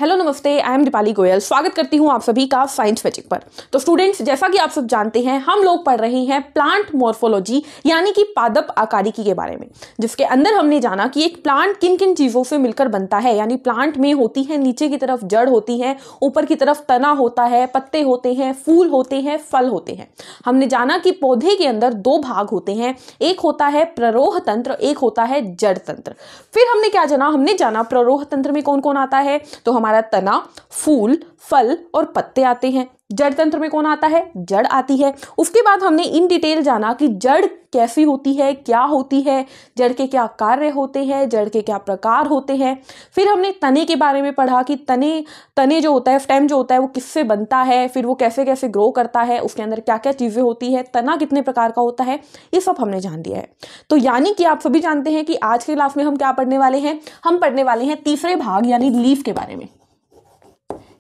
Hello नमस्ते, I am Deepali Goyal. स्वागत करती हूँ आप सभी का साइंस मैजिक पर। तो स्टूडेंट्स, जैसा कि आप सब जानते हैं, हम लोग पढ़ रहे हैं प्लांट मॉर्फोलॉजी यानी कि पादप आकारिकी के बारे में, जिसके अंदर हमने जाना कि एक प्लांट किन किन चीज़ों से मिलकर बनता है। यानी प्लांट में होती है नीचे की तरफ जड़ होती है, ऊपर की तरफ तना होता है, पत्ते होते हैं, फूल होते हैं, फल होते हैं। हमने जाना कि पौधे के अंदर दो भाग होते हैं, एक होता है प्ररोह तंत्र, एक होता है जड़ तंत्र। फिर हमने क्या जाना, हमने जाना प्ररोह तंत्र में कौन कौन आता है। तो हमारा तना, फूल, फल और पत्ते आते हैं। जड़ तंत्र में कौन आता है, जड़ आती है। उसके बाद हमने इन डिटेल जाना कि जड़ कैसी होती है, क्या होती है, जड़ के क्या कार्य होते हैं, जड़ के क्या प्रकार होते हैं। फिर हमने तने के बारे में पढ़ा कि तने जो होता है, स्टेम जो होता है, वो किससे बनता है, फिर वो कैसे कैसे ग्रो करता है, उसके अंदर क्या क्या चीज़ें होती है, तना कितने प्रकार का होता है, ये सब हमने जान लिया है। तो यानी कि आप सभी जानते हैं कि आज के क्लास में हम क्या पढ़ने वाले हैं। हम पढ़ने वाले हैं तीसरे भाग यानी लीफ के बारे में।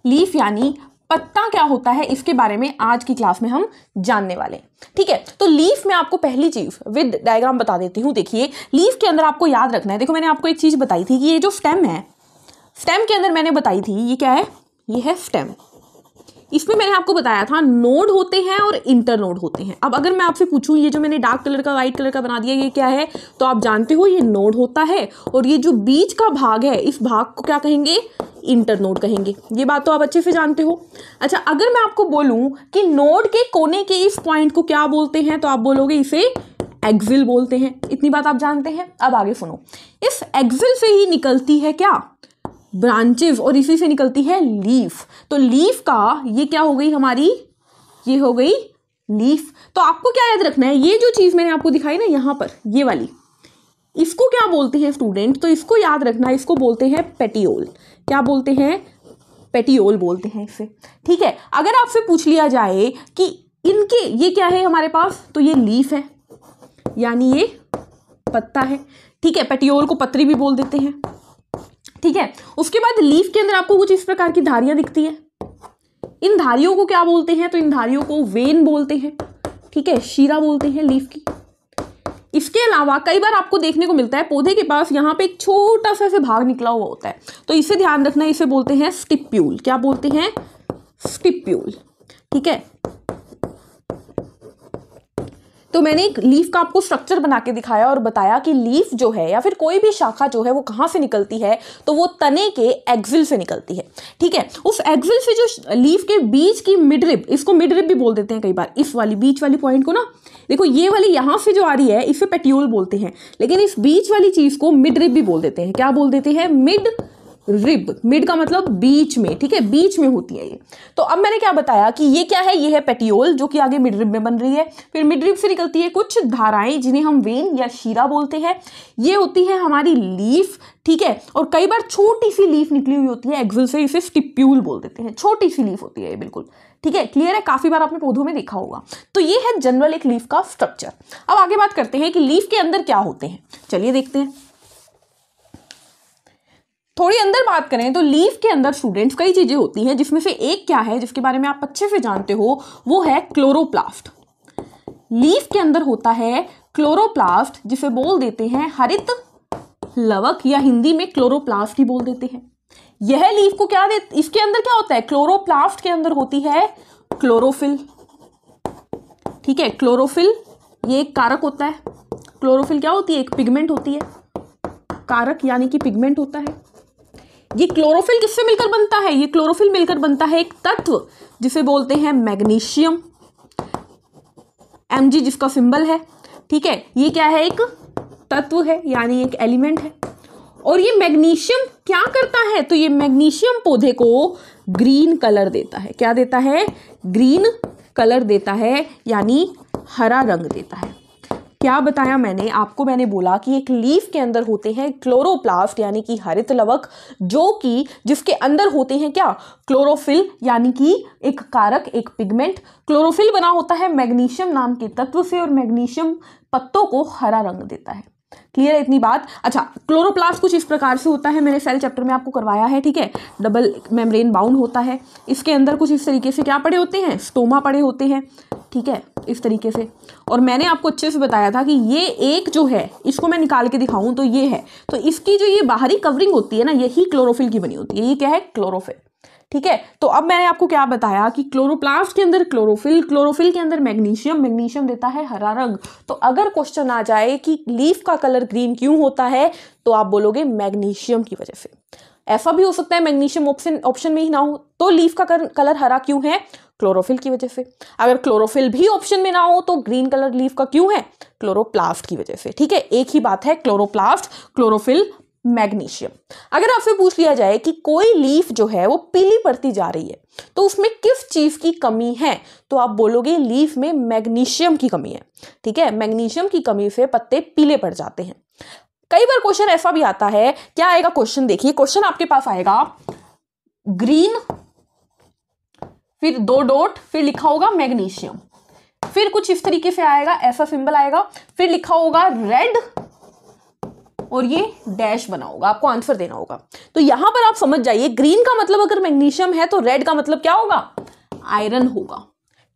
लीफ यानी पत्ता क्या होता है, इसके बारे में आज की क्लास में हम जानने वाले हैं। ठीक है, तो लीफ में आपको पहली चीज विद डायग्राम बता देती हूँ। देखिए, लीफ के अंदर आपको याद रखना है। देखो, मैंने आपको एक चीज बताई थी कि ये जो स्टेम है, स्टेम के अंदर मैंने बताई थी, ये क्या है, ये है स्टेम। इसमें मैंने आपको बताया था नोड होते हैं और इंटरनोड होते हैं। अब अगर मैं आपसे पूछूं, ये जो मैंने डार्क कलर का, व्हाइट कलर का बना दिया, ये क्या है, तो आप जानते हो ये नोड होता है, और ये जो बीच का भाग है, इस भाग को क्या कहेंगे, इंटरनोड कहेंगे। ये बात तो आप अच्छे से जानते हो। अच्छा, अगर मैं आपको बोलूं कि नोड के कोने के इस पॉइंट को क्या बोलते हैं, तो आप बोलोगे इसे एक्सिल बोलते हैं। इतनी बात आप जानते हैं। अब आगे सुनो, इस एक्सिल से ही निकलती है क्या, ब्रांचेस, और इसी से निकलती है लीफ। तो लीफ का ये क्या हो गई हमारी, ये हो गई लीफ। तो आपको क्या याद रखना है, ये जो चीज मैंने आपको दिखाई ना यहां पर, ये वाली, इसको क्या बोलते हैं स्टूडेंट, तो इसको याद रखना, इसको बोलते हैं पेटियोल। क्या बोलते हैं, पेटियोल बोलते हैं इसे। ठीक है, अगर आपसे पूछ लिया जाए कि इनके ये क्या है हमारे पास, तो ये लीफ है, यानी ये पत्ता है। ठीक है, पेटियोल को पत्री भी बोल देते हैं। ठीक है, उसके बाद लीफ के अंदर आपको कुछ इस प्रकार की धारियां दिखती हैं। इन धारियों को क्या बोलते हैं, तो इन धारियों को वेन बोलते हैं। ठीक है, शीरा बोलते हैं लीफ की। इसके अलावा कई बार आपको देखने को मिलता है पौधे के पास यहाँ पे एक छोटा सा भाग निकला हुआ होता है, तो इसे ध्यान रखना, इसे बोलते हैं स्टिप्यूल। क्या बोलते हैं, स्टिप्यूल। ठीक है, तो मैंने एक लीफ का आपको स्ट्रक्चर बना के दिखाया और बताया कि लीफ जो है या फिर कोई भी शाखा जो है वो कहाँ से निकलती है, तो वो तने के एक्सिल से निकलती है। ठीक है, उस एक्सिल से जो लीफ के बीच की मिडरिब, इसको मिडरिब भी बोल देते हैं कई बार, इस वाली बीच वाली पॉइंट को ना, देखो ये वाली यहाँ से जो आ रही है इसे पेटियोल बोलते हैं, लेकिन इस बीच वाली चीज को मिडरिब भी बोल देते हैं। क्या बोल देते हैं, मिड रिब। मिड का मतलब बीच में। ठीक है, बीच में होती है ये। तो अब मैंने क्या बताया कि ये क्या है, ये है पेटियोल, जो कि आगे मिड रिब में बन रही है। फिर मिड रिब से निकलती है कुछ धाराएं जिन्हें हम वेन या शीरा बोलते हैं। ये होती है हमारी लीफ। ठीक है, और कई बार छोटी सी लीफ निकली हुई होती है एक्सिल से, इसे स्टिप्यूल बोल देते हैं। छोटी सी लीफ होती है ये, बिल्कुल। ठीक है, क्लियर है, काफी बार आपने पौधों में देखा होगा। तो ये है जनरल एक लीफ का स्ट्रक्चर। अब आगे बात करते हैं कि लीफ के अंदर क्या होते हैं। चलिए देखते हैं, थोड़ी अंदर बात करें तो लीफ के अंदर स्टूडेंट्स कई चीजें होती हैं, जिसमें से एक क्या है जिसके बारे में आप अच्छे से जानते हो, वो है क्लोरोप्लास्ट। लीफ के अंदर होता है क्लोरोप्लास्ट, जिसे बोल देते हैं हरित लवक, या हिंदी में क्लोरोप्लास्ट ही बोल देते हैं। यह लीफ को क्या देते, इसके अंदर क्या होता है, क्लोरोप्लास्ट के अंदर होती है क्लोरोफिल। ठीक है, क्लोरोफिल ये एक कारक होता है। क्लोरोफिल क्या होती है, एक पिगमेंट होती है। कारक यानी कि पिगमेंट होता है। ये क्लोरोफिल किससे मिलकर बनता है, ये क्लोरोफिल मिलकर बनता है एक तत्व जिसे बोलते हैं मैग्नीशियम, Mg जिसका सिंबल है। ठीक है, ये क्या है, एक तत्व है, यानी एक एलिमेंट है। और ये मैग्नीशियम क्या करता है, तो ये मैग्नीशियम पौधे को ग्रीन कलर देता है। क्या देता है, ग्रीन कलर देता है, यानी हरा रंग देता है। क्या बताया मैंने आपको, मैंने बोला कि एक लीफ के अंदर होते हैं क्लोरोप्लास्ट यानी कि हरित लवक, जो कि जिसके अंदर होते हैं क्या, क्लोरोफिल यानी कि एक कारक, एक पिगमेंट। क्लोरोफिल बना होता है मैग्नीशियम नाम के तत्व से, और मैग्नीशियम पत्तों को हरा रंग देता है। क्लियर है इतनी बात। अच्छा, क्लोरोप्लास्ट कुछ इस प्रकार से होता है, मैंने सेल चैप्टर में आपको करवाया है। ठीक है, डबल मेम्ब्रेन बाउंड होता है। इसके अंदर कुछ इस तरीके से क्या पड़े होते हैं, स्टोमा पड़े होते हैं। ठीक है, इस तरीके से। और मैंने आपको अच्छे से बताया था कि ये एक जो है, इसको मैं निकाल के दिखाऊं तो ये है, तो इसकी जो ये बाहरी कवरिंग होती है ना, यही क्लोरोफिल की बनी होती है। ये क्या है? क्लोरोफिल। ठीक है, तो अब मैंने आपको क्या बताया कि क्लोरोप्लास्ट के अंदर क्लोरोफिल, क्लोरोफिल के अंदर मैग्नीशियम, मैग्नीशियम देता है हरा रंग। तो अगर क्वेश्चन आ जाए कि लीफ का कलर ग्रीन क्यों होता है, तो आप बोलोगे मैग्नीशियम की वजह से। ऐसा भी हो सकता है मैग्नीशियम ऑप्शन में ही ना हो, तो लीफ का कलर हरा क्यों है? क्लोरोफिल की वजह से। अगर क्लोरोफिल भी ऑप्शन में ना हो तो ग्रीन कलर लीफ का क्यों है? क्लोरोप्लास्ट की वजह से। ठीक है, एक ही बात है, क्लोरोप्लास्ट, क्लोरोफिल, मैग्नीशियम। अगर आपसे पूछ लिया जाए कि कोई लीफ जो है वो पीली पड़ती जा रही है, तो उसमें किस चीज की कमी है, तो आप बोलोगे लीफ में मैग्नीशियम की कमी है। ठीक है, मैग्नीशियम की कमी से पत्ते पीले पड़ जाते हैं। कई बार क्वेश्चन ऐसा भी आता है, क्या आएगा क्वेश्चन? देखिए, क्वेश्चन आपके पास आएगा ग्रीन, फिर 2 डॉट, फिर लिखा होगा मैग्नीशियम, फिर कुछ इस तरीके से आएगा, ऐसा सिंबल आएगा, फिर लिखा होगा रेड और ये डैश बना होगा, आपको आंसर देना होगा। तो यहां पर आप समझ जाइए, ग्रीन का मतलब अगर मैग्नीशियम है तो रेड का मतलब क्या होगा? आयरन होगा।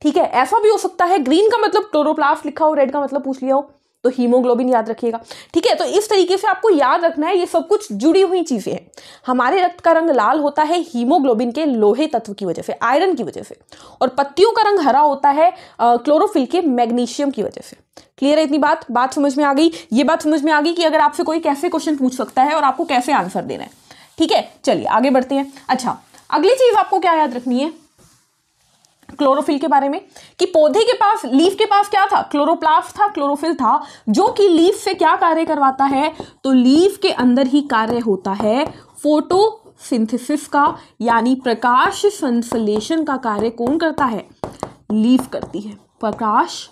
ठीक है, ऐसा भी हो सकता है ग्रीन का मतलब क्लोरोप्लास्ट लिखा हो, रेड का मतलब पूछ लिया हो, तो हीमोग्लोबिन याद रखिएगा। ठीक है, तो इस तरीके से आपको याद रखना है, ये सब कुछ जुड़ी हुई चीजें हैं। हमारे रक्त का रंग लाल होता है हीमोग्लोबिन के लोहे तत्व की वजह से, आयरन की वजह से, और पत्तियों का रंग हरा होता है क्लोरोफिल के मैग्नीशियम की वजह से। क्लियर है इतनी बात समझ में आ गई? ये बात समझ में आ गई कि अगर आपसे कोई कैसे क्वेश्चन पूछ सकता है और आपको कैसे आंसर देना है। ठीक है, चलिए आगे बढ़ते हैं। अच्छा, अगली चीज आपको क्या याद रखनी है क्लोरोफिल के बारे में, कि पौधे के पास, लीफ के पास क्या था? क्लोरोप्लास्ट था, क्लोरोफिल था, जो कि लीफ से क्या कार्य करवाता है? तो लीफ के अंदर ही कार्य होता है फोटोसिंथेसिस का, यानी प्रकाश संश्लेषण का कार्य कौन करता है? लीफ करती है। प्रकाश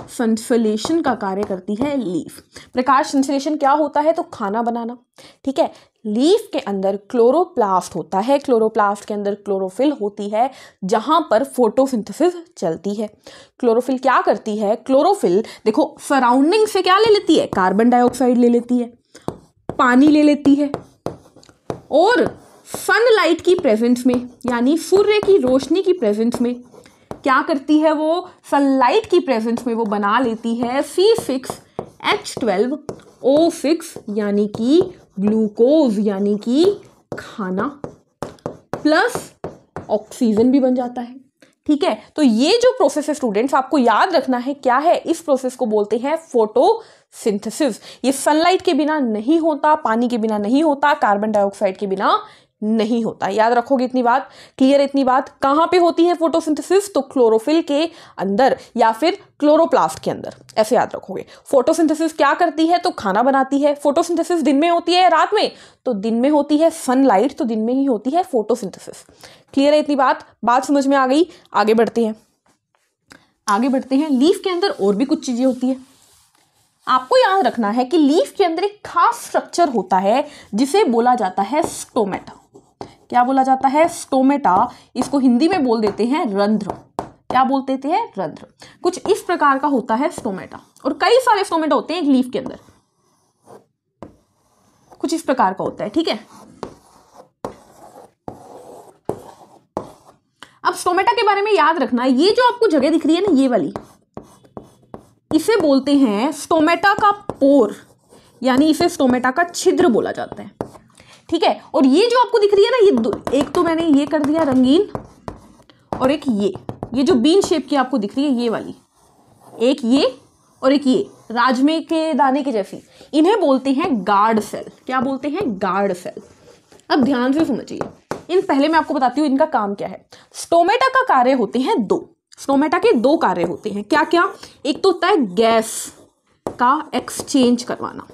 संश्लेषण का कार्य करती है लीफ। प्रकाश संश्लेषण क्या होता है? तो खाना बनाना। ठीक है, लीफ के अंदर क्लोरोप्लास्ट होता है, क्लोरोप्लास्ट के अंदर क्लोरोफिल होती है, जहां पर फोटोसिंथेसिस चलती है। क्लोरोफिल क्या करती है? क्लोरोफिल देखो सराउंडिंग से क्या ले लेती है? कार्बन डाइऑक्साइड ले लेती है, पानी ले लेती है, और सनलाइट की प्रेजेंस में, यानी सूर्य की रोशनी की प्रेजेंस में क्या करती है? वो सनलाइट की प्रेजेंस में वो बना लेती है C6H12O6, यानी कि ग्लूकोज, यानी कि खाना, प्लस ऑक्सीजन भी बन जाता है। ठीक है, तो ये जो प्रोसेस है स्टूडेंट्स, आपको याद रखना है क्या है? इस प्रोसेस को बोलते हैं फोटोसिंथेसिस। ये सनलाइट के बिना नहीं होता, पानी के बिना नहीं होता, कार्बन डाइऑक्साइड के बिना नहीं होता। याद रखोगे इतनी बात? क्लियर इतनी बात? कहां पे होती है फोटोसिंथेसिस? तो क्लोरोफिल के अंदर या फिर क्लोरोप्लास्ट के अंदर, ऐसे याद रखोगे। फोटोसिंथेसिस क्या करती है? तो खाना बनाती है। फोटोसिंथेसिस दिन में होती है या रात में? तो दिन में होती है, सनलाइट, तो दिन में ही होती है फोटोसिंथेसिस। क्लियर है इतनी बात समझ में आ गई? आगे बढ़ते हैं, आगे बढ़ते हैं। लीफ के अंदर और भी कुछ चीजें होती है। आपको याद रखना है कि लीफ के अंदर एक खास स्ट्रक्चर होता है जिसे बोला जाता है स्टोमेटा। क्या बोला जाता है? स्टोमेटा। इसको हिंदी में बोल देते हैं रंध्र। क्या बोल देते हैं? रंध्र। कुछ इस प्रकार का होता है स्टोमेटा, और कई सारे स्टोमेटा होते हैं एक लीफ के अंदर, कुछ इस प्रकार का होता है। ठीक है, अब स्टोमेटा के बारे में याद रखना, ये जो आपको जगह दिख रही है ना, ये वाली, इसे बोलते हैं स्टोमेटा का पोर, यानी इसे स्टोमेटा का छिद्र बोला जाता है। ठीक है, और ये जो आपको दिख रही है ना, ये एक तो मैंने ये कर दिया रंगीन, और एक ये जो बीन शेप की आपको दिख रही है, ये वाली, एक ये और एक ये राजमे के दाने के जैसी, इन्हें बोलते हैं गार्ड सेल। क्या बोलते हैं? Guard cell. अब ध्यान से समझिए, इन पहले मैं आपको बताती हूँ इनका काम क्या है। स्टोमेटा का कार्य होते हैं 2, स्टोमेटा के 2 कार्य होते हैं। क्या क्या? एक तो होता है गैस का एक्सचेंज करवाना,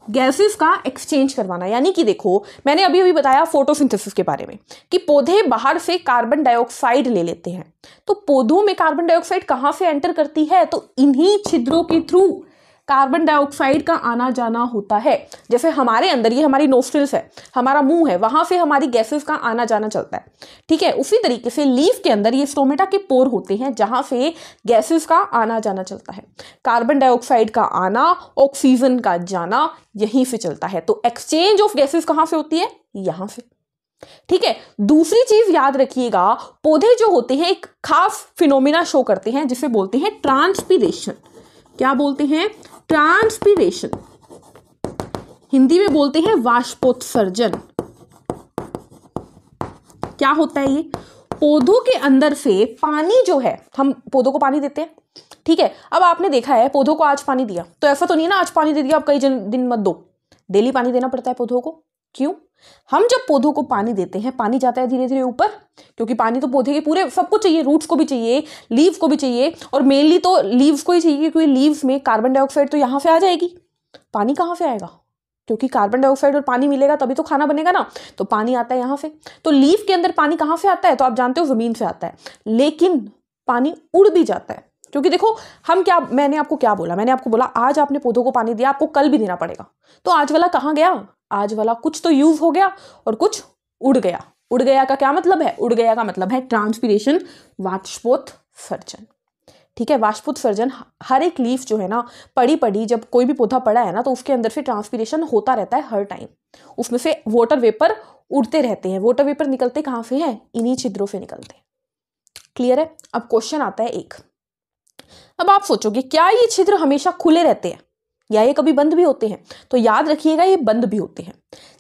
गैसेस का एक्सचेंज करवाना, यानी कि देखो मैंने अभी बताया फोटोसिंथेसिस के बारे में कि पौधे बाहर से कार्बन डाइऑक्साइड ले लेते हैं, तो पौधों में कार्बन डाइऑक्साइड कहां से एंटर करती है? तो इन्हीं छिद्रों के थ्रू कार्बन डाइऑक्साइड का आना जाना होता है। जैसे हमारे अंदर ये हमारी नोस्ट्रिल्स है, हमारा मुंह है, वहां से हमारी गैसेस का आना जाना चलता है। ठीक है, उसी तरीके से लीफ के अंदर ये स्टोमेटा के पोर होते हैं जहां से गैसेस का आना जाना चलता है। कार्बन डाइऑक्साइड का आना, ऑक्सीजन का जाना यहीं से चलता है। तो एक्सचेंज ऑफ गैसेस कहां से होती है? यहां से। ठीक है। दूसरी चीज याद रखिएगा, पौधे जो होते हैं एक खास फिनोमिना शो करते हैं जिसे बोलते हैं ट्रांसपीरेशन। क्या बोलते हैं? ट्रांसपीरेशन। हिंदी में बोलते हैं वाष्पोत्सर्जन। क्या होता है ये? पौधों के अंदर से पानी जो है, हम पौधों को पानी देते हैं, ठीक है। अब आपने देखा है पौधों को आज पानी दिया, तो ऐसा तो नहीं ना आज पानी दे दिया अब कई दिन मत दो, डेली पानी देना पड़ता है पौधों को। क्यों? हम जब पौधों को पानी देते हैं, पानी जाता है धीरे धीरे ऊपर, क्योंकि पानी तो पौधे के पूरे सबको चाहिए, रूट्स को भी चाहिए, लीव्स को भी चाहिए, और मेनली तो लीव्स को ही चाहिए क्योंकि लीव्स में कार्बन डाइऑक्साइड तो यहाँ से आ जाएगी, पानी कहाँ से आएगा? क्योंकि कार्बन डाइऑक्साइड और पानी मिलेगा तभी तो खाना बनेगा ना, तो पानी आता है यहाँ से। तो लीफ के अंदर पानी कहाँ से आता है? तो आप जानते हो जमीन से आता है, लेकिन पानी उड़ भी जाता है, क्योंकि देखो मैंने आपको क्या बोला? मैंने आपको बोला आज आपने पौधों को पानी दिया, आपको कल भी देना पड़ेगा, तो आज वाला कहाँ गया? आज वाला कुछ तो यूज हो गया और कुछ उड़ गया। उड़ गया का क्या मतलब है? उड़ गया का मतलब है ट्रांसपीरेशन, वाष्पोत्सर्जन। ठीक है, वाष्पोत्सर्जन। हर एक लीफ जो है ना, पड़ी जब कोई भी पौधा पड़ा है ना, तो उसके अंदर से ट्रांसपीरेशन होता रहता है हर टाइम, उसमें से वाटर वेपर उड़ते रहते हैं। वाटर वेपर निकलते कहाँ से हैं? इन्हीं छिद्रों से निकलते हैं। क्लियर है? अब क्वेश्चन आता है एक। अब आप सोचोगे क्या ये छिद्र हमेशा खुले रहते हैं या ये कभी बंद भी होते हैं? तो याद रखिएगा ये बंद भी होते हैं।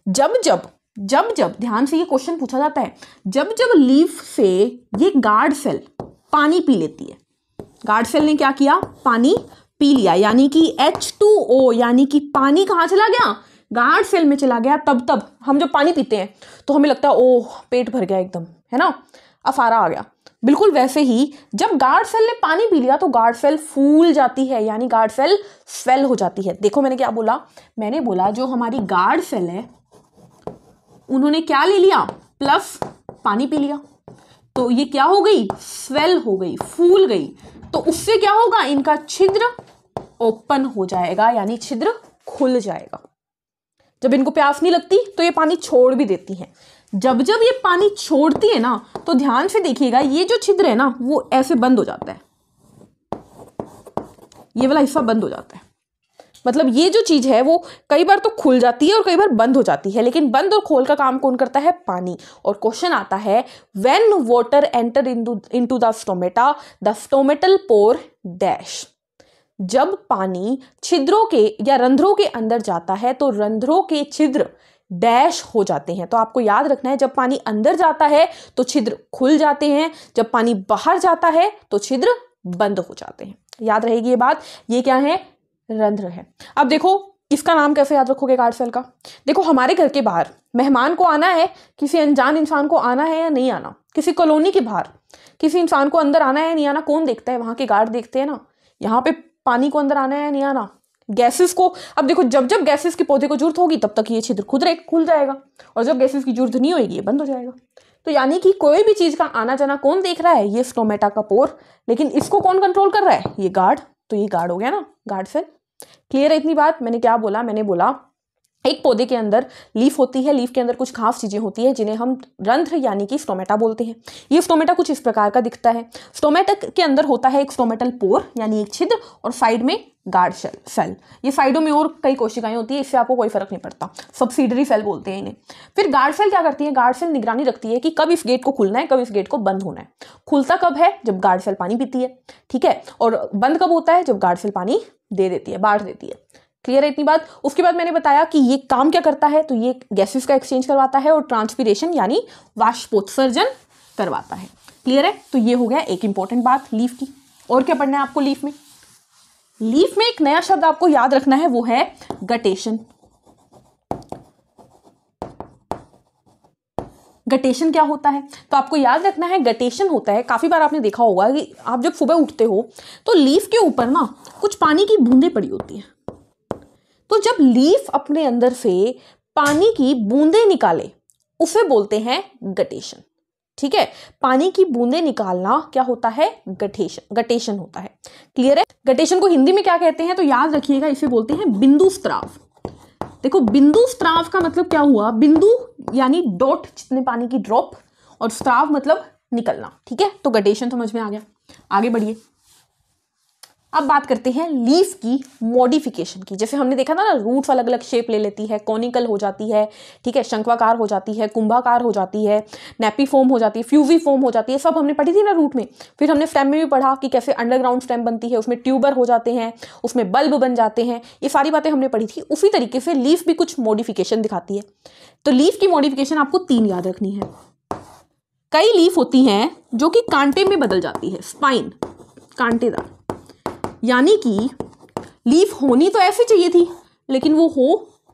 जब ध्यान से ये क्वेश्चन पूछा जाता है, जब लीफ से ये गार्ड सेल पानी पी लेती है, गार्ड सेल ने क्या किया? पानी पी लिया, यानी कि H2O, यानी कि पानी कहाँ चला गया? गार्ड सेल में चला गया। तब हम जब पानी पीते हैं तो हमें लगता है ओह पेट भर गया एकदम, है ना, अफारा आ गया। बिल्कुल वैसे ही जब गार्ड सेल ने पानी पी लिया तो गार्ड सेल फूल जाती है, यानी गार्ड सेल स्वेल हो जाती है। देखो मैंने क्या बोला? मैंने बोला जो हमारी गार्ड सेल है उन्होंने क्या ले लिया? प्लस पानी पी लिया, तो ये क्या हो गई? स्वेल हो गई, फूल गई। तो उससे क्या होगा? इनका छिद्र ओपन हो जाएगा, यानी छिद्र खुल जाएगा। जब इनको प्यास नहीं लगती तो ये पानी छोड़ भी देती हैं। जब ये पानी छोड़ती है ना, तो ध्यान से देखिएगा ये जो छिद्र है ना वो ऐसे बंद हो जाता है, ये वाला हिस्सा बंद हो जाता है। मतलब ये जो चीज है वो कई बार तो खुल जाती है और कई बार बंद हो जाती है, लेकिन बंद और खोल का काम कौन करता है? पानी। और क्वेश्चन आता है when water enter into the stomata the stomatal pore dash. जब पानी छिद्रों के या रंध्रों के अंदर जाता है तो रंध्रों के छिद्र डैश हो जाते हैं। तो आपको याद रखना है जब पानी अंदर जाता है तो छिद्र खुल जाते हैं, जब पानी बाहर जाता है तो छिद्र बंद हो जाते हैं। याद रहेगी ये बात। ये क्या है? रंध्र है। अब देखो इसका नाम कैसे याद रखोगे गार्ड सेल का? देखो हमारे घर के बाहर मेहमान को आना है, किसी अनजान इंसान को आना है या नहीं आना, किसी कॉलोनी के बाहर किसी इंसान को अंदर आना है या नहीं आना, कौन देखता है? वहां के गार्ड देखते हैं ना। यहाँ पे पानी को अंदर आना है या नहीं आना, गैसेस को। अब देखो जब गैसेस के पौधे को जरूरत होगी तब तक ये छिद्र खुल जाएगा, और जब गैसेस की जरूरत नहीं होगी ये बंद हो जाएगा। तो यानी कि कोई भी चीज का आना जाना कौन देख रहा है? ये स्टोमेटा का पोर। लेकिन इसको कौन कंट्रोल कर रहा है? ये गार्ड। तो ये गार्ड हो गया ना, गार्ड सेल। क्लियर है इतनी बात? मैंने क्या बोला? मैंने बोला एक पौधे के अंदर लीफ होती है, लीफ के अंदर कुछ खास चीजें होती है जिन्हें हम रंध्र यानी कि स्टोमेटा बोलते हैं। ये स्टोमेटा कुछ इस प्रकार का दिखता है। स्टोमेटा के अंदर होता है एक स्टोमेटल पोर यानी एक छिद्र, और साइड में गार्ड सेल। ये साइडों में और कई कोशिकाएं होती है, इससे आपको कोई फर्क नहीं पड़ता, सब्सिडरी सेल बोलते हैं इन्हें। फिर गार्ड सेल क्या करती है? गार्ड सेल निगरानी रखती है कि कब इस गेट को खुलना है, कब इस गेट को बंद होना है। खुलता कब है? जब गार्ड सेल पानी पीती है, ठीक है। और बंद कब होता है? जब गार्ड सेल पानी दे देती है, बांट देती है। क्लियर है इतनी बात? उसके बाद मैंने बताया कि ये काम क्या करता है, तो ये गैसेस का एक्सचेंज करवाता है और ट्रांसपीरेशन यानी वाष्पोत्सर्जन करवाता है। क्लियर है? तो ये हो गया एक इंपॉर्टेंट बात लीफ की। और क्या पढ़ना है आपको लीफ में? लीफ में एक नया शब्द आपको याद रखना है, वो है गटेशन। गटेशन क्या होता है? तो आपको याद रखना है गटेशन होता है, काफी बार आपने देखा होगा कि आप जब सुबह उठते हो तो लीफ के ऊपर ना कुछ पानी की बूंदें पड़ी होती हैं। तो जब लीफ अपने अंदर से पानी की बूंदें निकाले उसे बोलते हैं गटेशन। ठीक है, पानी की बूंदें निकालना क्या होता है? गटेशन होता है। क्लियर है? गटेशन को हिंदी में क्या कहते हैं? तो याद रखिएगा इसे बोलते हैं बिंदु स्त्राव। देखो बिंदु स्त्राव का मतलब क्या हुआ? बिंदु यानी डॉट, जितने पानी की ड्रॉप, और स्त्राव मतलब निकलना। ठीक है, तो गटेशन समझ में आ गया। आगे बढ़िए। अब बात करते हैं लीफ की मॉडिफिकेशन की। जैसे हमने देखा था ना, रूट्स अलग अलग शेप ले लेती है, कॉनिकल हो जाती है, ठीक है, शंक्वाकार हो जाती है, कुंभाकार हो जाती है, नेपीफॉर्म हो जाती है, फ्यूजीफॉर्म हो जाती है, सब हमने पढ़ी थी ना रूट में। फिर हमने स्टेम में भी पढ़ा कि कैसे अंडरग्राउंड स्टेम बनती है, उसमें ट्यूबर हो जाते हैं, उसमें बल्ब बन जाते हैं, ये सारी बातें हमने पढ़ी थी। उसी तरीके से लीफ भी कुछ मॉडिफिकेशन दिखाती है। तो लीफ की मॉडिफिकेशन आपको 3 याद रखनी है। कई लीफ होती हैं जो कि कांटे में बदल जाती है, स्पाइन, कांटेदार, यानी कि लीफ होनी तो ऐसी चाहिए थी लेकिन वो हो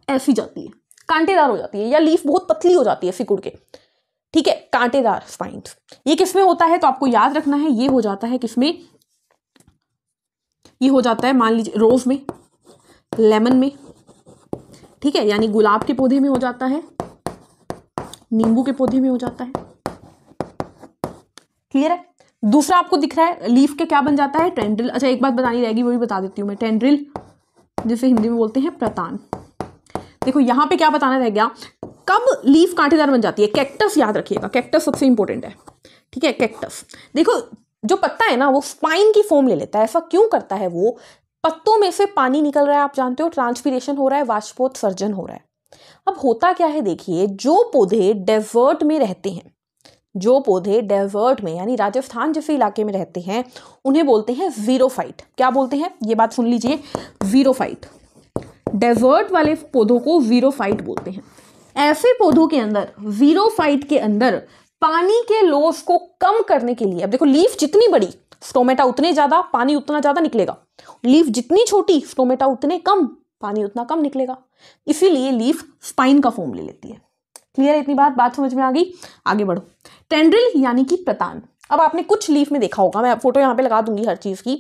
ऐसी जाती है, कांटेदार हो जाती है, या लीफ बहुत पतली हो जाती है सिकुड़ के, ठीक है, कांटेदार स्पाइन्स। ये किसमें होता है तो आपको याद रखना है, ये हो जाता है किसमें, ये हो जाता है मान लीजिए रोज में, लेमन में, ठीक है, यानी गुलाब के पौधे में हो जाता है, नींबू के पौधे में हो जाता है। क्लियर है। दूसरा आपको दिख रहा है लीफ के क्या बन जाता है, टेंड्रिल। अच्छा एक बात बतानी रहेगी, वो भी बता देती हूँ मैं, टेंड्रिल जिसे हिंदी में बोलते हैं प्रतान। देखो यहाँ पे क्या बताना रह गया, कब लीफ कांटेदार बन जाती है, कैक्टस याद रखिएगा, कैक्टस सबसे इंपॉर्टेंट है, ठीक है, कैक्टस। देखो जो पत्ता है ना वो स्पाइन की फॉर्म ले लेता है। ऐसा क्यों करता है, वो पत्तों में से पानी निकल रहा है, आप जानते हो, ट्रांसपीरेशन हो रहा है, वाष्पोत्सर्जन हो रहा है। अब होता क्या है, देखिए, जो पौधे डेजर्ट में रहते हैं, जो पौधे डेजर्ट में यानी राजस्थान जैसे इलाके में रहते हैं, उन्हें बोलते हैं ज़ीरोफाइट। क्या बोलते हैं, ये बात सुन लीजिए, ज़ीरोफाइट। डेजर्ट वाले पौधों को ज़ीरोफाइट बोलते हैं। ऐसे पौधों के अंदर, ज़ीरोफाइट के अंदर, पानी के लॉस को कम करने के लिए, अब देखो लीफ जितनी बड़ी, स्टोमेटा उतने ज्यादा, पानी उतना ज्यादा निकलेगा। लीफ जितनी छोटी, स्टोमेटा उतने कम, पानी उतना कम निकलेगा। इसीलिए लीफ स्पाइन का फॉर्म ले लेती है। क्लियर है इतनी बात समझ में आ गई। आगे बढ़ो। टेंड्रिल यानी कि प्रतान। अब आपने कुछ लीफ में देखा होगा, मैं फोटो यहाँ पे लगा दूंगी हर चीज की,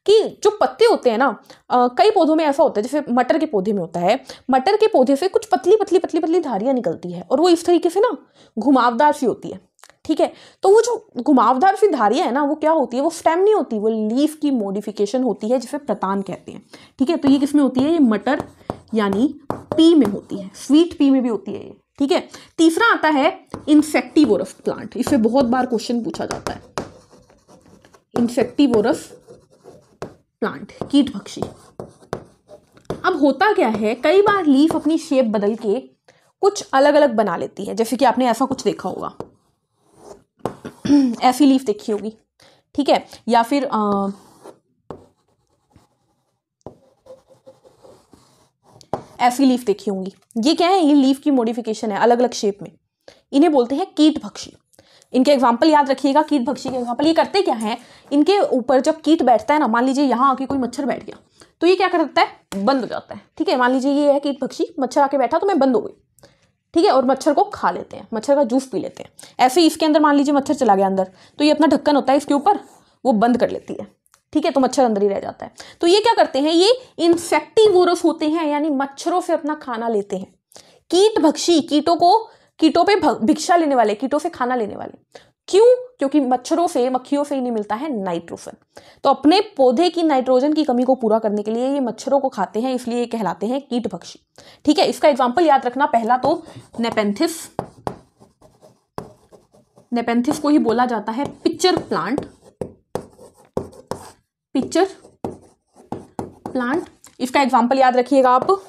कि जो पत्ते होते हैं ना, कई पौधों में ऐसा होता है, जैसे मटर के पौधे में होता है, मटर के पौधे से कुछ पतली पतली पतली पतली धारियां निकलती है और वो इस तरीके से ना घुमावदार सी होती है, ठीक है। तो वो जो घुमावदार सी धारियां है ना, वो क्या होती है, वो स्टेम नहीं होती, वो लीफ की मॉडिफिकेशन होती है, जिसे प्रतान कहते हैं, ठीक है। तो ये किसमें होती है, ये मटर यानी पी में होती है, स्वीट पी में भी होती है ये, ठीक है। तीसरा आता है इंसेक्टिवोरस प्लांट। इससे बहुत बार क्वेश्चन पूछा जाता है, इंसेक्टिवोरस प्लांट, कीट भक्षी। अब होता क्या है, कई बार लीफ अपनी शेप बदल के कुछ अलग अलग बना लेती है। जैसे कि आपने ऐसा कुछ देखा होगा, ऐसी लीफ देखी होगी, ठीक है, या फिर ऐसी लीफ देखी होंगी। ये क्या है, ये लीफ की मॉडिफिकेशन है, अलग अलग शेप में। इन्हें बोलते हैं कीट भक्षी। इनके एग्जाम्पल याद रखिएगा, कीट भक्षी के एग्जाम्पल। ये करते क्या है, इनके ऊपर जब कीट बैठता है ना, मान लीजिए यहाँ आके कोई मच्छर बैठ गया, तो ये क्या करता है, बंद हो जाता है, ठीक है। मान लीजिए ये है कीट भक्षी, मच्छर आके बैठा तो मैं बंद हो गई, ठीक है, और मच्छर को खा लेते हैं, मच्छर का जूस पी लेते हैं। ऐसे ही इसके अंदर मान लीजिए मच्छर चला गया अंदर, तो ये अपना ढक्कन होता है इसके ऊपर, वो बंद कर लेती है, ठीक है, तो मच्छर अंदर ही रह जाता है। तो ये क्या करते हैं, ये इंसेक्टिवोरस होते हैं, यानी मच्छरों से अपना खाना लेते हैं। कीट भक्षी, कीटों पे भिक्षा लेने वाले, कीटों से खाना लेने वाले। क्यों, क्योंकि मच्छरों से, मक्खियों से इन्हें मिलता है नाइट्रोजन। तो अपने पौधे की नाइट्रोजन की कमी को पूरा करने के लिए ये मच्छरों को खाते हैं, इसलिए ये कहलाते हैं कीट भक्षी, ठीक है। इसका एग्जाम्पल याद रखना, पहला तो नेपेंथिस, नेपेंथिस को ही बोला जाता है पिक्चर प्लांट, पिक्चर प्लांट। इसका एग्जाम्पल याद रखिएगा आप,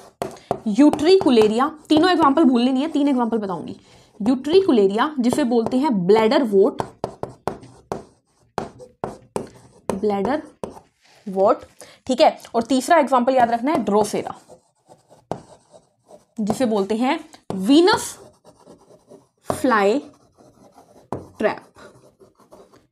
यूट्रिकुलेरिया। तीनों एग्जाम्पल भूलने नहीं है, 3 एग्जाम्पल बताऊंगी। यूट्रिकुलेरिया जिसे बोलते हैं ब्लैडर वोट, ब्लैडर वोट, ठीक है। और तीसरा एग्जाम्पल याद रखना है ड्रोसेरा, जिसे बोलते हैं वीनस फ्लाई ट्रैप,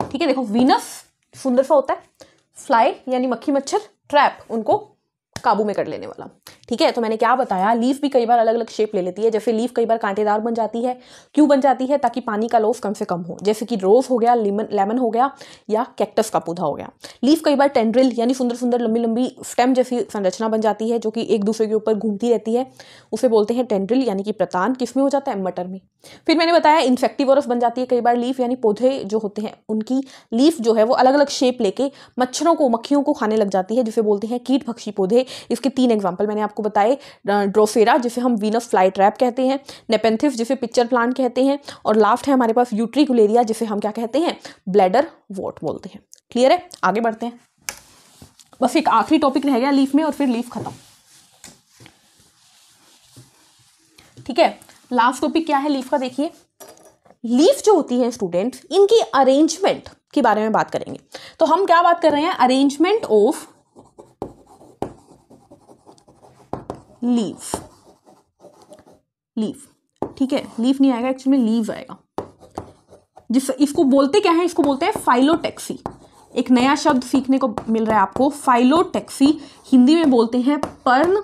ठीक है। देखो वीनस सुंदर सा होता है, फ्लाई यानी मक्खी मच्छर, ट्रैप उनको काबू में कर लेने वाला, ठीक है। तो मैंने क्या बताया, लीफ भी कई बार अलग अलग शेप ले लेती है। जैसे लीफ कई बार कांटेदार बन जाती है, क्यों बन जाती है, ताकि पानी का लॉस कम से कम हो, जैसे कि रोज हो गया, लेमन हो गया, या कैक्टस का पौधा हो गया। लीफ कई बार टेंड्रिल यानी सुंदर सुंदर लंबी लंबी स्टेम जैसी संरचना बन जाती है, जो कि एक दूसरे के ऊपर घूमती रहती है, उसे बोलते हैं टेंड्रिल यानी कि प्रतान। किसमें हो जाता है, मटर में। फिर मैंने बताया इंसेक्टिवोरस बन जाती है कई बार लीफ, यानी पौधे जो होते हैं उनकी लीफ जो है वो अलग अलग शेप लेके मच्छरों को, मक्खियों को खाने लग जाती है, जिसे बोलते हैं कीट भक्षी पौधे। इसके 3 एग्जाम्पल मैंने आपको बताए, ड्रोसेरा जिसे हम वीनस फ्लाई ट्रैप कहते हैं, नेपेंथिस जिसे पिक्चर प्लांट कहते हैं, और लास्ट है हमारे पास यूट्रिकुलेरिया जिसे हम क्या कहते हैं, ब्लैडर वोट बोलते हैं। क्लियर है, आगे बढ़ते हैं। बस एक आखिरी टॉपिक रह गया लीफ में और फिर लीफ खत्म। ठीक है, लास्ट टॉपिक क्या है लीफ का, देखिए लीफ जो होती है स्टूडेंट, इनकी अरेंजमेंट के बारे में बात करेंगे। तो हम क्या बात कर रहे हैं, अरेंजमेंट ऑफ लीफ। लीफ, ठीक है, लीफ नहीं आएगा एक्चुअली में, लीव आएगा। इसको बोलते क्या है, इसको बोलते हैं फाइलोटैक्सी। एक नया शब्द सीखने को मिल रहा है आपको, फाइलोटैक्सी। हिंदी में बोलते हैं पर्ण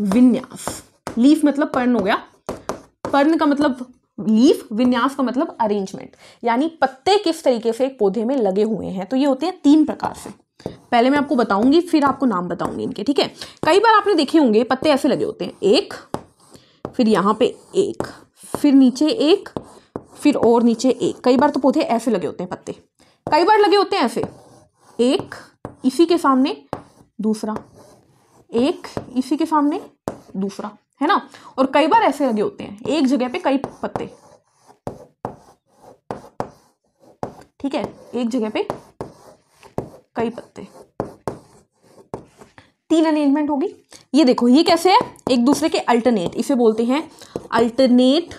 विन्यास। लीफ मतलब पर्ण हो गया, पर्ण का मतलब लीफ, विन्यास का मतलब अरेंजमेंट, यानी पत्ते किस तरीके से एक पौधे में लगे हुए हैं। तो ये होते हैं 3 प्रकार से। पहले मैं आपको बताऊंगी, फिर आपको नाम बताऊंगी इनके, ठीक है। कई बार आपने देखे होंगे पत्ते ऐसे लगे होते हैं, एक, फिर यहाँ पे एक, फिर नीचे एक, फिर और नीचे एक। कई बार तो पौधे ऐसे लगे होते हैं पत्ते, कई बार लगे होते हैं ऐसे, एक इसी के सामने दूसरा, एक इसी के सामने दूसरा, है ना। और कई बार ऐसे लगे होते हैं, एक जगह पे कई पत्ते, ठीक है, एक जगह पे कई पत्ते। 3 अरेंजमेंट होगी। ये देखो, ये कैसे है, एक दूसरे के अल्टरनेट, इसे बोलते हैं अल्टरनेट,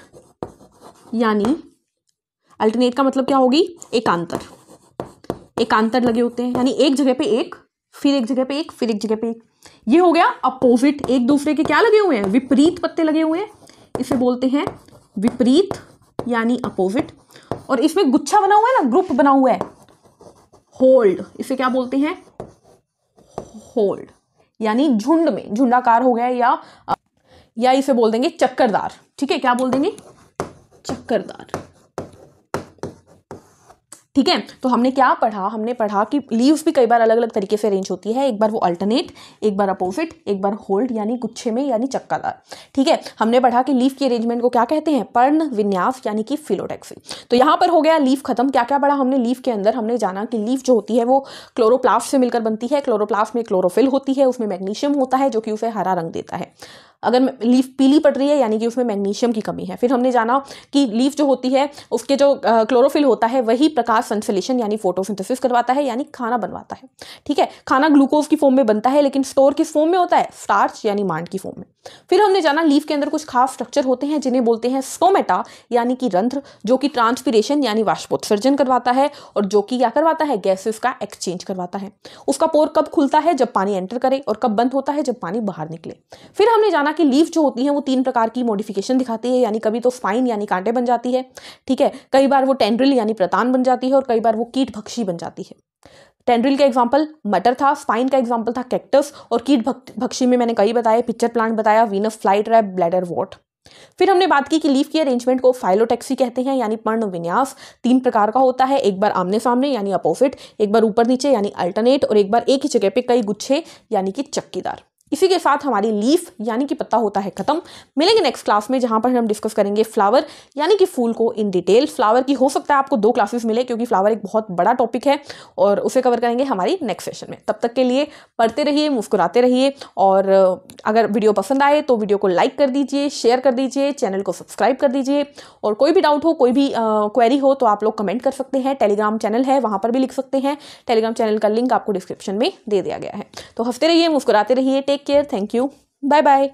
यानी अल्टरनेट का मतलब क्या होगी, एकांतर। एकांतर लगे होते हैं, यानी एक जगह पे एक, फिर एक जगह पे एक, फिर एक जगह पे एक। ये हो गया अपोजिट, एक दूसरे के क्या लगे हुए हैं, विपरीत पत्ते लगे हुए हैं, इसे बोलते हैं विपरीत यानी अपोजिट। और इसमें गुच्छा बना हुआ है ना, ग्रुप बना हुआ है, होल्ड, इसे क्या बोलते हैं, होल्ड, यानी झुंड में, झुंडाकार हो गया, या इसे बोल देंगे चक्करदार। ठीक है, क्या बोल देंगे, चक्करदार। ठीक है, तो हमने क्या पढ़ा, हमने पढ़ा कि लीव्स भी कई बार अलग अलग तरीके से अरेंज होती है। एक बार वो अल्टरनेट, एक बार अपोजिट, एक बार होल्ड यानी गुच्छे में यानी चक्कादार। ठीक है, हमने पढ़ा कि लीफ की अरेंजमेंट को क्या कहते हैं, पर्ण विन्यास यानी कि फिलोटैक्सी। तो यहाँ पर हो गया लीफ खत्म। क्या क्या पढ़ा हमने लीफ के अंदर, हमने जाना कि लीफ जो होती है वो क्लोरोप्लास्ट से मिलकर बनती है। क्लोरोप्लास्ट में क्लोरोफिल होती है, उसमें मैग्नीशियम होता है जो कि उसे हरा रंग देता है। अगर लीफ पीली पड़ रही है यानी कि उसमें मैग्नीशियम की कमी है। फिर हमने जाना कि लीफ जो होती है उसके जो क्लोरोफिल होता है वही प्रकाश संश्लेषण यानी फोटोसिंथेसिस करवाता है, यानी खाना बनवाता है। ठीक है, खाना ग्लूकोज की फॉर्म में बनता है, लेकिन स्टोर किस फॉर्म में होता है, स्टार्च यानी मांड की फॉर्म में। फिर हमने जाना लीफ के अंदर कुछ खास स्ट्रक्चर होते हैं जिन्हें बोलते हैं स्टोमेटा यानी कि रंध्र, जो कि ट्रांसपिरेशन यानी वाष्पोत्सर्जन करवाता है और जो कि क्या करवाता है, गैसेस का एक्सचेंज करवाता है। उसका पोर कब खुलता है, जब पानी एंटर करे, और कब बंद होता है, जब पानी बाहर निकले। फिर हमने जाना कि लीफ जो होती है वो 3 प्रकार की मॉडिफिकेशन दिखाती है, यानी कभी तो स्पाइन यानी कांटे बन जाती है, ठीक है, कई बार वो टेंड्रिल यानी प्रतान बन जाती है, और कई बार वो कीट भक्षी बन जाती है। टेंड्रिल का एग्जांपल मटर था, स्पाइन का एग्जांपल था कैक्टस, और कीट भक्षी में मैंने कई बताए, पिक्चर प्लांट बताया, Venus fly trap, bladder what. फिर हमने बात की कि लीफ की अरेंजमेंट को फाइलोटैक्सी कहते हैं, यानी पर्ण विन्यास 3 प्रकार का होता है, एक बार आमने सामने यानी अपोजिट, एक बार ऊपर नीचे यानी अल्टरनेट, और एक बार एक ही जगह पे कई गुच्छे यानी कि चक्कीदार। इसी के साथ हमारी लीफ यानी कि पत्ता होता है खत्म। मिलेंगे नेक्स्ट क्लास में जहां पर हम डिस्कस करेंगे फ्लावर यानी कि फूल को इन डिटेल। फ्लावर की हो सकता है आपको 2 क्लासेस मिले, क्योंकि फ्लावर एक बहुत बड़ा टॉपिक है और उसे कवर करेंगे हमारी नेक्स्ट सेशन में। तब तक के लिए पढ़ते रहिए, मुस्कुराते रहिए, और अगर वीडियो पसंद आए तो वीडियो को लाइक कर दीजिए, शेयर कर दीजिए, चैनल को सब्सक्राइब कर दीजिए, और कोई भी डाउट हो, कोई भी क्वेरी हो तो आप लोग कमेंट कर सकते हैं। टेलीग्राम चैनल है, वहां पर भी लिख सकते हैं। टेलीग्राम चैनल का लिंक आपको डिस्क्रिप्शन में दे दिया गया है। तो हंसते रहिए, मुस्कुराते रहिए, take care, thank you, bye bye.